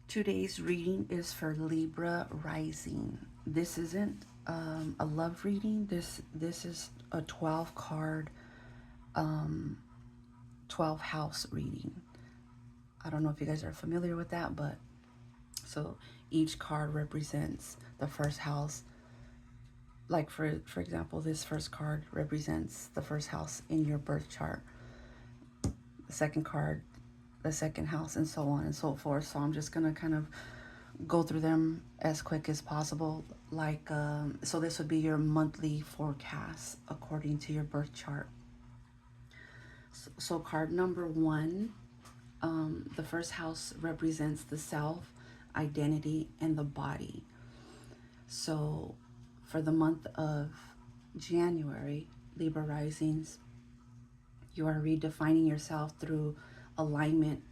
Today's reading is for Libra rising. This isn't a love reading. This is a 12 card, um, 12 house reading. I don't know if you guys are familiar with that, but so each card represents the first house. Like for example, this first card represents the first house in your birth chart. The second card, the second house, and so on and so forth. So I'm just gonna kind of go through them as quick as possible. Like, so this would be your monthly forecast according to your birth chart. So card number one, the first house represents the self, identity, and the body. So for the month of January, Libra risings, you are redefining yourself through alignment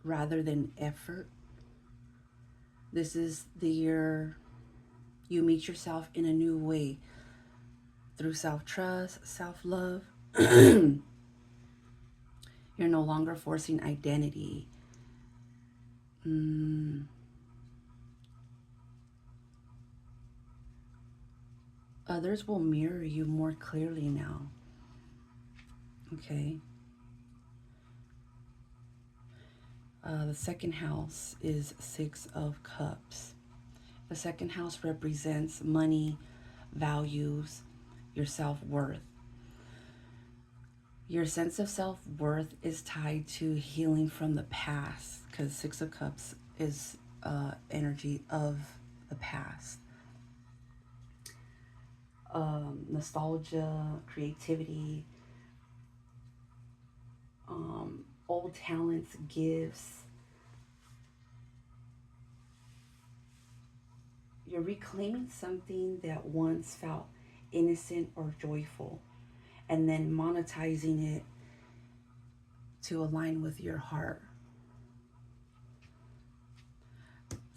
rather than effort. This is the year you meet yourself in a new way through self-trust, self-love. You're no longer forcing identity. Others will mirror you more clearly now. Okay. The second house is Six of Cups. The second house represents money, values, your self-worth. Your sense of self-worth is tied to healing from the past because Six of Cups is energy of the past. Nostalgia, creativity, old talents, gifts. You're reclaiming something that once felt innocent or joyful and then monetizing it to align with your heart.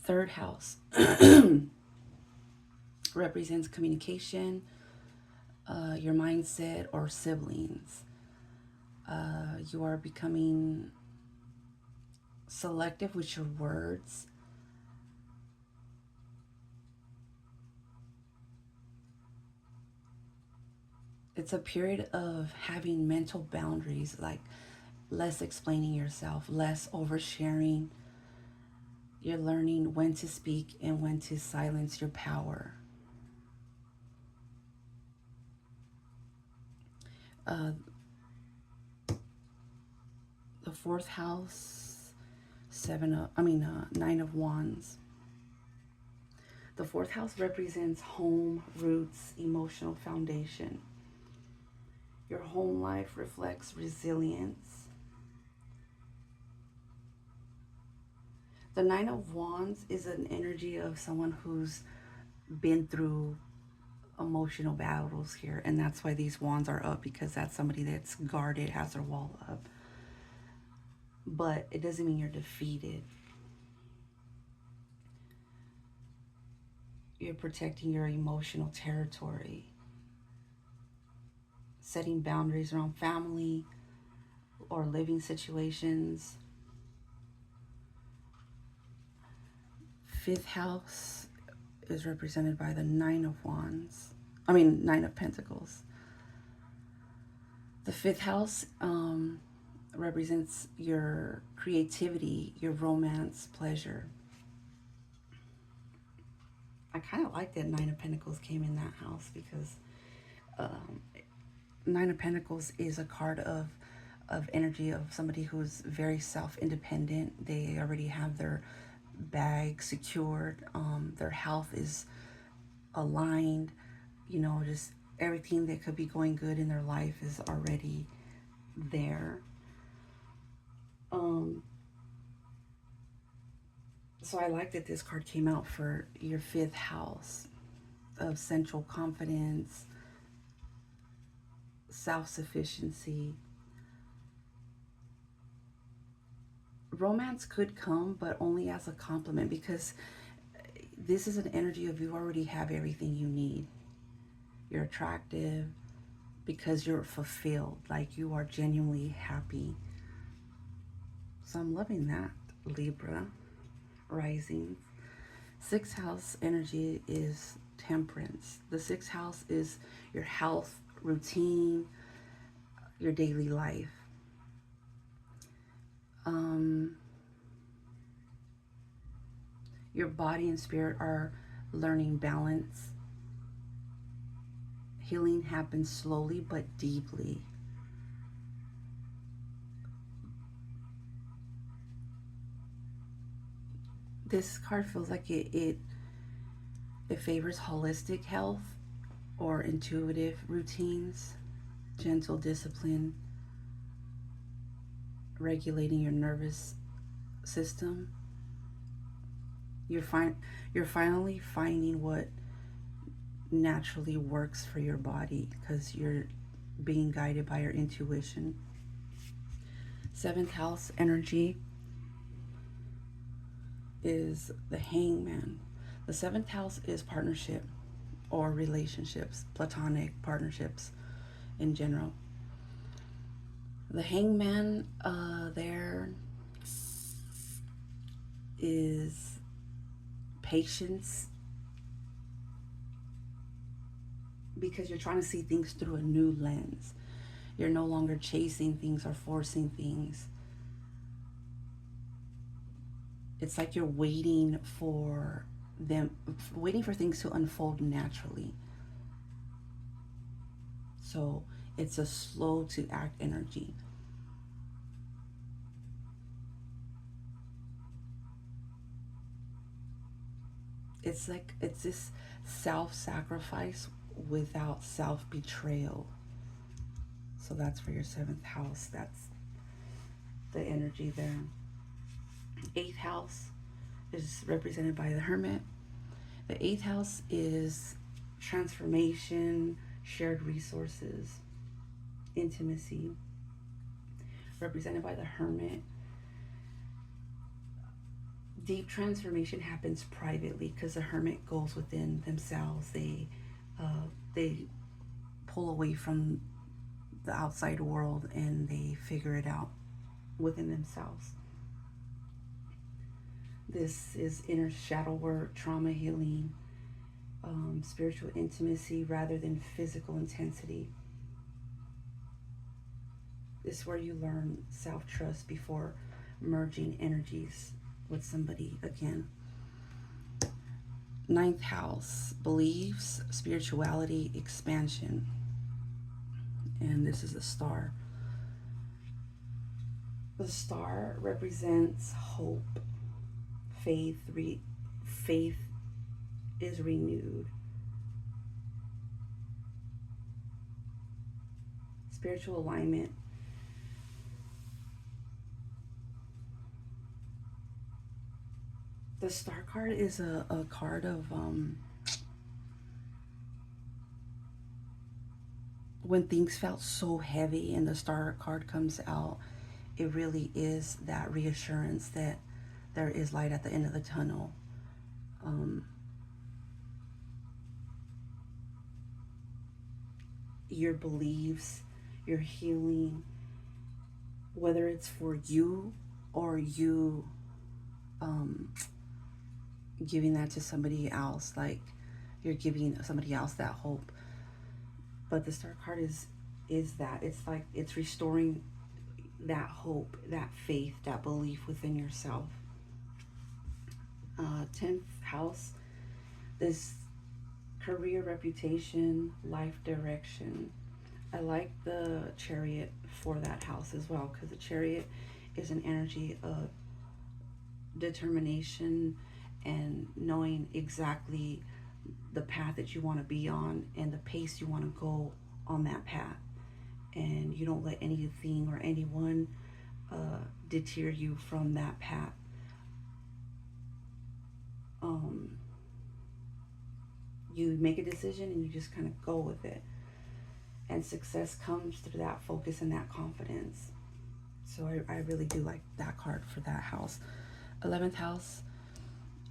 Third house represents communication, your mindset, or siblings. You are becoming selective with your words. It's a period of having mental boundaries, like less explaining yourself, less oversharing. You're learning when to speak and when to silence your power. Uh, the fourth house, Nine of Wands. The fourth house represents home, roots, emotional foundation. Your home life reflects resilience. The Nine of Wands is an energy of someone who's been through emotional battles here, and that's why these wands are up, because that's somebody that's guarded, has their wall up. But it doesn't mean you're defeated. You're protecting your emotional territory, setting boundaries around family or living situations. Fifth house is represented by the Nine of Pentacles. The fifth house represents your creativity, your romance, pleasure. I kind of like that Nine of Pentacles came in that house because um, Nine of Pentacles is a card of energy of somebody who's very self-independent. They already have their bag secured. Their health is aligned. Just everything that could be going good in their life is already there. Um, so I like that this card came out for your fifth house of central confidence, self-sufficiency. Romance could come, but only as a compliment, because this is an energy of you already have everything you need. You're attractive because you're fulfilled, like you are genuinely happy. So I'm loving that, Libra. rising. Sixth house energy is temperance. The sixth house is your health, routine, your daily life. Um, your body and spirit are learning balance. Healing happens slowly but deeply. This card feels like it favors holistic health or intuitive routines, gentle discipline, regulating your nervous system. You're fine. You're finally finding what naturally works for your body because you're being guided by your intuition. Seventh house energy is the hangman. The seventh house is partnership or relationships, platonic partnerships in general. The hangman there is patience because you're trying to see things through a new lens. You're no longer chasing things or forcing things. It's like you're waiting for things to unfold naturally. So it's a slow to act energy. It's like it's this self-sacrifice without self-betrayal. So that's for your seventh house. That's the energy there. Eighth house is represented by the hermit. The eighth house is transformation, shared resources, intimacy, represented by the hermit. Deep transformation happens privately because the hermit goes within themselves. They pull away from the outside world and they figure it out within themselves. This is inner shadow work, trauma healing, spiritual intimacy rather than physical intensity. This is where you learn self trust before merging energies with somebody again. Ninth house, beliefs, spirituality, expansion. And this is a star. The star represents hope, faith is renewed. Spiritual alignment. The star card is a card of when things felt so heavy and the star card comes out, it really is that reassurance that there is light at the end of the tunnel. Um, your beliefs, your healing, whether it's for you or you giving that to somebody else, like you're giving somebody else that hope. But the star card is that it's like it's restoring that hope, that faith, that belief within yourself. 10th house, this career, reputation, life direction. I like the chariot for that house as well because the chariot is an energy of determination and knowing exactly the path that you want to be on and the pace you want to go on that path. And you don't let anything or anyone deter you from that path. You make a decision and you just kind of go with it. And success comes through that focus and that confidence. So I really do like that card for that house. 11th house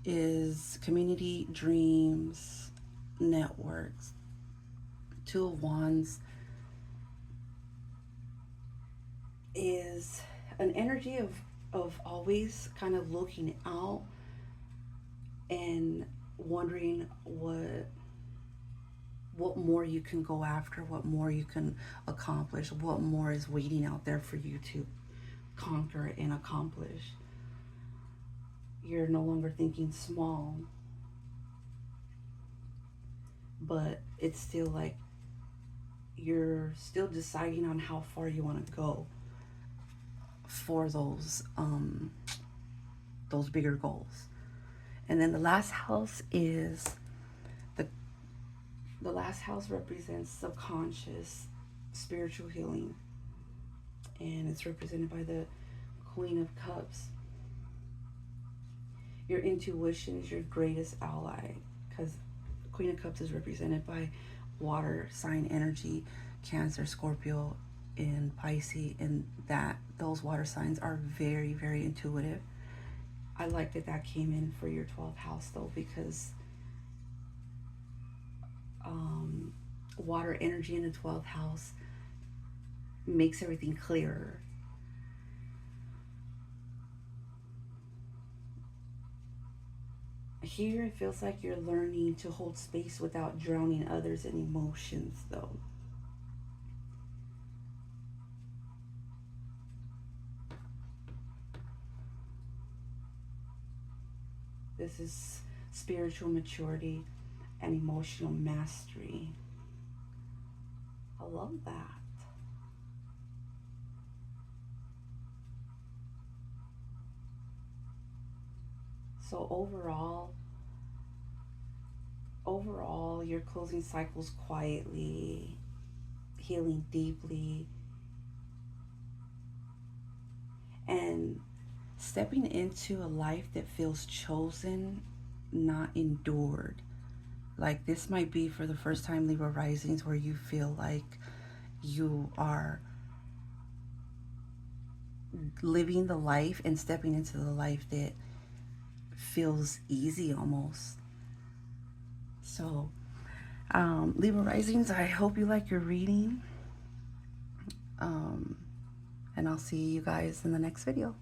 is community, dreams, networks. Two of Wands is an energy of always kind of looking out and wondering what more you can go after, what more you can accomplish, what more is waiting out there for you to conquer and accomplish. You're no longer thinking small, but it's still like you're still deciding on how far you want to go for those bigger goals. And then the last house is the the last house represents subconscious spiritual healing, and it's represented by the Queen of Cups. Your intuition is your greatest ally, because Queen of Cups is represented by water sign energy, Cancer, Scorpio, and Pisces, and that those water signs are very, very intuitive. I like that that came in for your 12th house though, because water energy in the 12th house makes everything clearer. Here it feels like you're learning to hold space without drowning others in emotions though. This is spiritual maturity and emotional mastery. I love that. So overall, you're closing cycles quietly, healing deeply, and stepping into a life that feels chosen, not endured. Like this might be for the first time Libra risings where you feel like you are living the life and stepping into the life that feels easy almost. So, Libra risings, I hope you like your reading. Um, and I'll see you guys in the next video.